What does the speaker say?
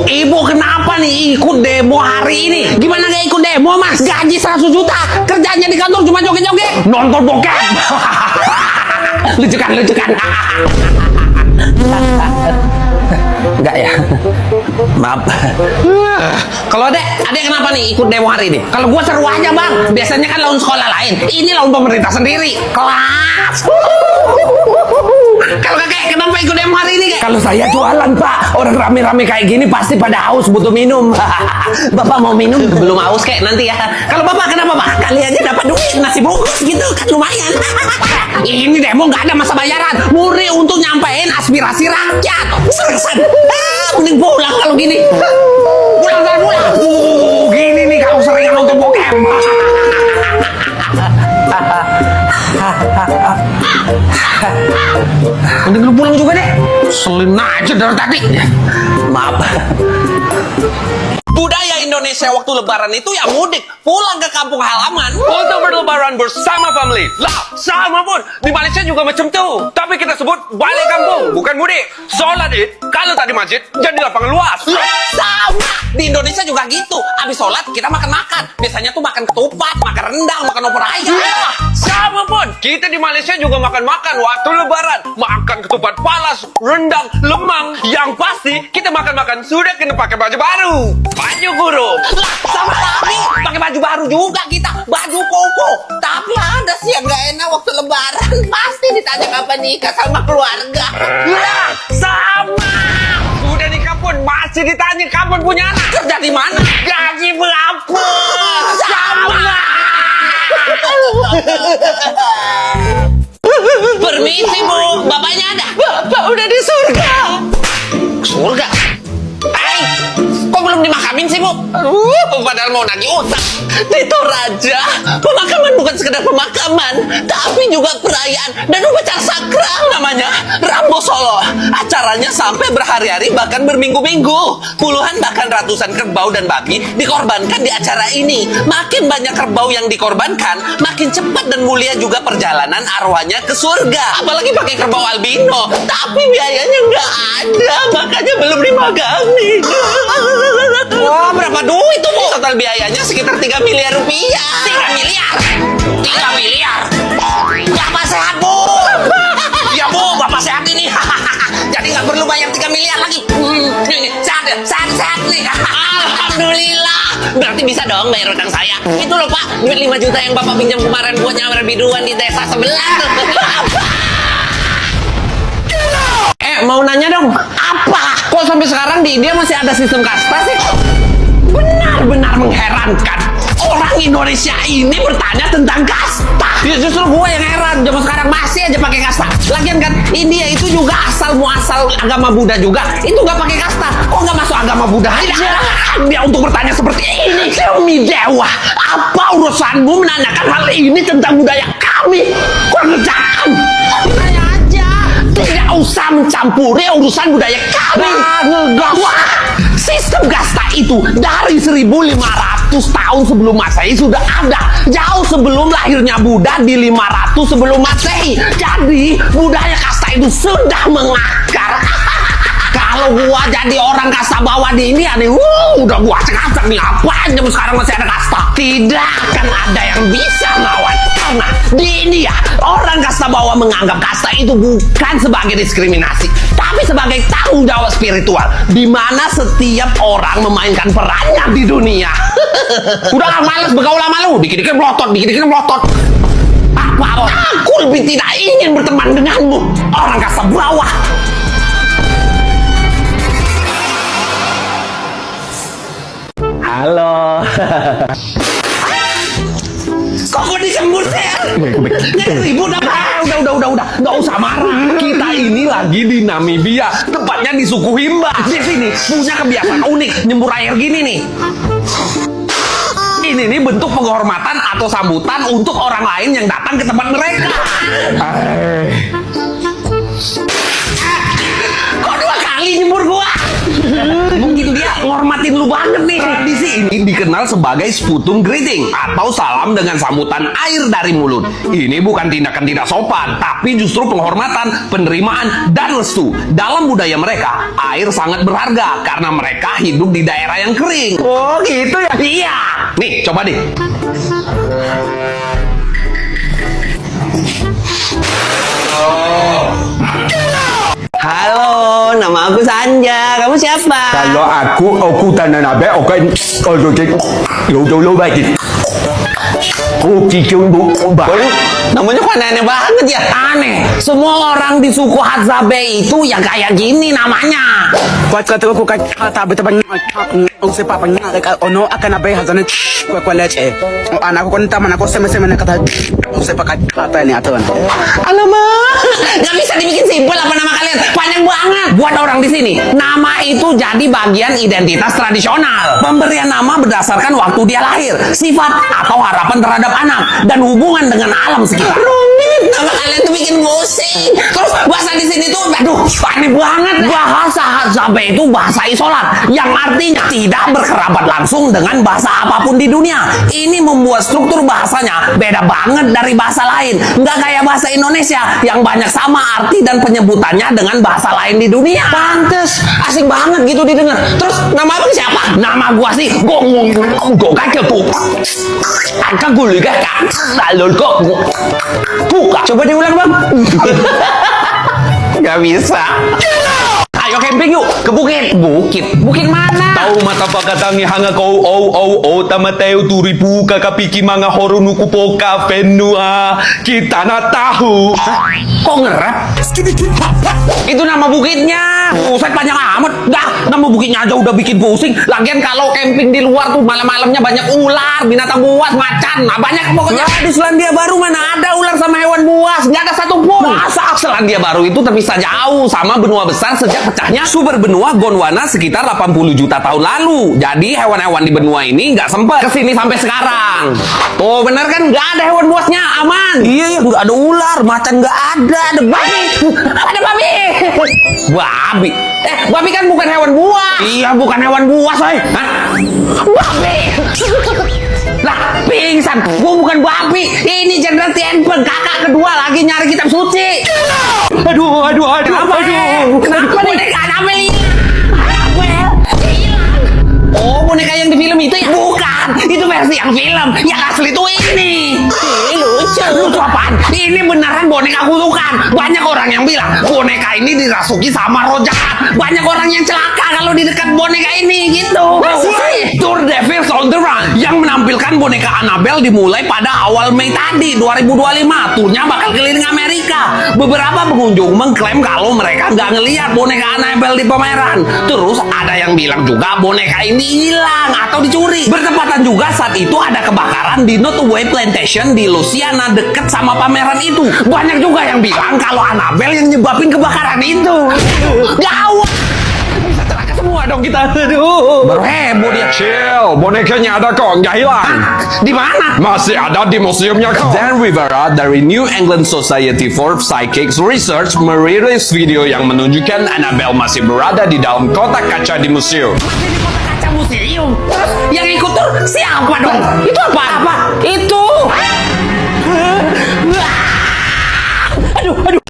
Ibu kenapa nih ikut demo hari ini? Gimana gak ikut demo, Mas? Gaji 100 juta, kerjanya di kantor cuma joget-joget, nonton bokep. Lucukan. Enggak ya? Maaf. Kalau adek kenapa nih ikut demo hari ini? Kalau gua seru aja, Bang. Biasanya kan lawan sekolah lain. Ini lawan pemerintah sendiri. Kelas. Kalau kakek kenapa ikut demo hari ini, Kek? Kalau saya jualan, Pak. Orang rame-rame kayak gini pasti pada haus butuh minum. Bapak mau minum? Belum haus, Kek, nanti ya. Kalau Bapak kenapa, Pak? Kali aja dapat duit nasi bungkus gitu kan lumayan. Ini demo nggak ada masa bayaran. Murni untuk nyampein aspirasi rakyat. Sersan. Mending pulang kalau gini. Pulang. Gini nih kalau sering nonton bokep. Mending lu pulang juga deh. Selin aja dari tadi. Maaf. Budaya Indonesia waktu lebaran itu ya mudik, pulang ke kampung halaman untuk berlebaran bersama family. Lah, sama pun di Malaysia juga macam tuh. Tapi kita sebut balik kampung, bukan mudik. Sholat Id, kalau tak di masjid, jadi lapangan luas. Sama, di Indonesia juga gitu. Habis sholat kita makan-makan. Biasanya tuh makan ketupat, makan rendang, makan opor ayam. Sama pun, kita di Malaysia juga makan-makan waktu lebaran. Makan ketupat palas, rendang, lemang. Yang pasti kita makan-makan sudah kena pakai baju baru. Baju kurung. Lah, sama lagi. Pakai baju baru juga kita. Baju koko. Tapi ada sih yang gak enak waktu lebaran. Pasti ditanya kapan nikah sama keluarga. Lah, sama. Sudah nikah pun masih ditanya kapan punya anak. Kerja di mana? Gaji berapa? Sama. Permisi, Bu. Bapaknya ada? Bapak udah di surga. Surga? Kok belum dimakamin sih, Bu? Padahal mau nagih utang. Itu Raja, pemakaman bukan sekedar pemakaman, tapi juga perayaan dan upacara sakral namanya Rambo Solo. Acaranya sampai berhari-hari bahkan berminggu-minggu. Puluhan bahkan ratusan kerbau dan babi dikorbankan di acara ini. Makin banyak kerbau yang dikorbankan, makin cepat dan mulia juga perjalanan arwahnya ke surga. Apalagi pakai kerbau albino. Tapi biayanya nggak ada, makanya belum dimakangi. Wah, berapa duit tuh, Bu? Total biayanya sekitar 3 miliar rupiah. 3 miliar? 3 miliar? Bapak sehat, Bu? Ya, Bu, Bapak sehat ini. Jadi nggak perlu bayar 3 miliar lagi. Nih, sehat nih. Alhamdulillah. Berarti bisa dong bayar utang saya. Itu loh, Pak, duit 5 juta yang Bapak pinjam kemarin buat nyamar biduan di desa sebelah. Mau nanya dong, apa? Kok sampai sekarang di India masih ada sistem kasta sih? Benar-benar mengherankan. Orang Indonesia ini bertanya tentang kasta. Ya justru gue yang heran, zaman sekarang masih aja pakai kasta. Lagian kan India itu juga asal muasal agama Buddha juga. Itu nggak pakai kasta. Kok nggak masuk agama Buddha aja? Dia untuk bertanya seperti ini. Kami dewa, apa urusanmu menanyakan hal ini tentang budaya kami? Kerjaan. Tidak usah mencampuri urusan budaya kami. Wah, sistem kasta itu dari 1500 tahun sebelum Masehi sudah ada. Jauh sebelum lahirnya Buddha di 500 sebelum Masehi. Jadi budaya kasta itu sudah mengakar. Kalau gua jadi orang kasta bawah di India nih, udah gua acak-acak nih. Apaan zaman sekarang masih ada kasta? Tidak akan ada yang bisa melawan. Karena di India, orang kasta bawah menganggap kasta itu bukan sebagai diskriminasi, tapi sebagai tanggung jawab spiritual, di mana setiap orang memainkan perannya di dunia. Udah males bergaul sama lu, dikit-dikit melotot. Apa? Aku lebih tidak ingin berteman denganmu, orang kasta bawah. Halo. Kok gue disembur, Sel? Ribut apa? Udah. Nggak usah marah. Kita ini lagi di Namibia. Tepatnya di suku Himba. Di sini punya kebiasaan unik. Nyembur air gini nih. Ini nih bentuk penghormatan atau sambutan untuk orang lain yang datang ke tempat mereka. Kok 2 kali nyembur gua? Emang gitu dia? ngormatin lu banget nih. Tradisi ini dikenal sebagai sputum greeting atau salam dengan sambutan air dari mulut. Ini bukan tindakan tidak sopan, tapi justru penghormatan, penerimaan, dan restu. Dalam budaya mereka, air sangat berharga karena mereka hidup di daerah yang kering. Oh gitu ya? Iya. Nih, coba deh. Halo, nama aku Sanja. Kamu siapa? Kalau aku tanah nabe, lo baik. Cicung bu, Waduh, namanya kok aneh banget ya? Aneh. Semua orang di suku Hadzabe itu ya kayak gini namanya. Kata betul sepa ono akan abai hazan kualece. Anak kon taman aku sama kata sepa kata ini atuan. Alamak, nggak bisa dibikin simpel apa nama kalian? Panjang banget. Buat orang di sini, nama itu jadi bagian identitas tradisional. Pemberian nama berdasarkan waktu dia lahir, sifat atau harapan terhadap anak, dan hubungan dengan alam sekitar. Rumit, nama kalian tuh bikin pusing. Terus bahasa di sini tuh, aduh, aneh banget. Bahasa Hadzabe itu bahasa isolat, yang artinya tidak berkerabat langsung dengan bahasa apapun di dunia. Ini membuat struktur bahasanya beda banget dari bahasa lain. Nggak kayak bahasa Indonesia yang banyak sama arti dan penyebutannya dengan bahasa lain di dunia. Pantes, asing banget gitu didengar. Terus nama abang siapa? Nama gua sih Go Kakek Puka. Angka gue lihat kak, lalu kok Puka. Coba diulang bang. Gak bisa. Ayo camping yuk ke bukit. Bukit mana? tahu mata pakatangi hanga kau tamateu turipu kakapiki manga horu nuku poka penua kita na tahu. Kok ngerap? Itu nama bukitnya. Buset panjang amat. Dah, nama bukitnya aja udah bikin pusing. Lagian kalau camping di luar tuh malam-malamnya banyak ular, binatang buas, macan. Nah, banyak pokoknya. Di Selandia Baru mana ada ular sama hewan buas? Nggak ada satupun. Masa Selandia Baru itu terpisah jauh sama benua besar sejak pecahnya sumber benua Gondwana sekitar 80 juta tahun lalu. Jadi hewan-hewan di benua ini nggak sempat kesini sampai sekarang. Tuh bener kan? Nggak ada hewan buasnya, aman. Iya, nggak ada ular, macan nggak ada. Ada babi. Ada babi. Babi. Babi kan bukan hewan buas. Iya, bukan hewan buas, woy. Hah? Babi. Lah, pingsan. Gua bukan babi. Ini Jenderal Tianpeng, kakak kedua lagi nyari kitab suci. Aduh. Kenapa boneka Anabel hilang? Oh, boneka yang di film itu ya? Bukan, itu versi yang film. Yang asli itu ini. Lucu apaan? Ini beneran boneka kutukan. Banyak orang yang bilang boneka ini dirasuki sama roh jahat. Banyak orang yang celaka kalau di dekat boneka ini gitu. Tour Devils on the Run yang menampilkan boneka Annabelle dimulai pada awal Mei tadi 2025. Turnya bakal keliling Amerika. Beberapa pengunjung mengklaim kalau mereka nggak ngelihat boneka Annabelle di pameran. Terus ada yang bilang juga boneka ini hilang atau dicuri. Bertepatan juga saat itu ada kebakaran di Nottoway Plantation di Louisiana deket sama pameran itu. Banyak juga yang bilang kalau Annabelle yang nyebabin kebakaran itu. Gawat. Bisa celaka semua dong kita. Aduh. Baru heboh dia. Chill, bonekanya ada kok, nggak hilang. Di mana? Masih ada di museumnya kok. Dan Rivera dari New England Society for Psychic Research merilis video yang menunjukkan Annabelle masih berada di dalam kotak kaca di museum. Masih di kotak kaca museum. Terus yang ikut tuh siapa dong? Itu apa? Itu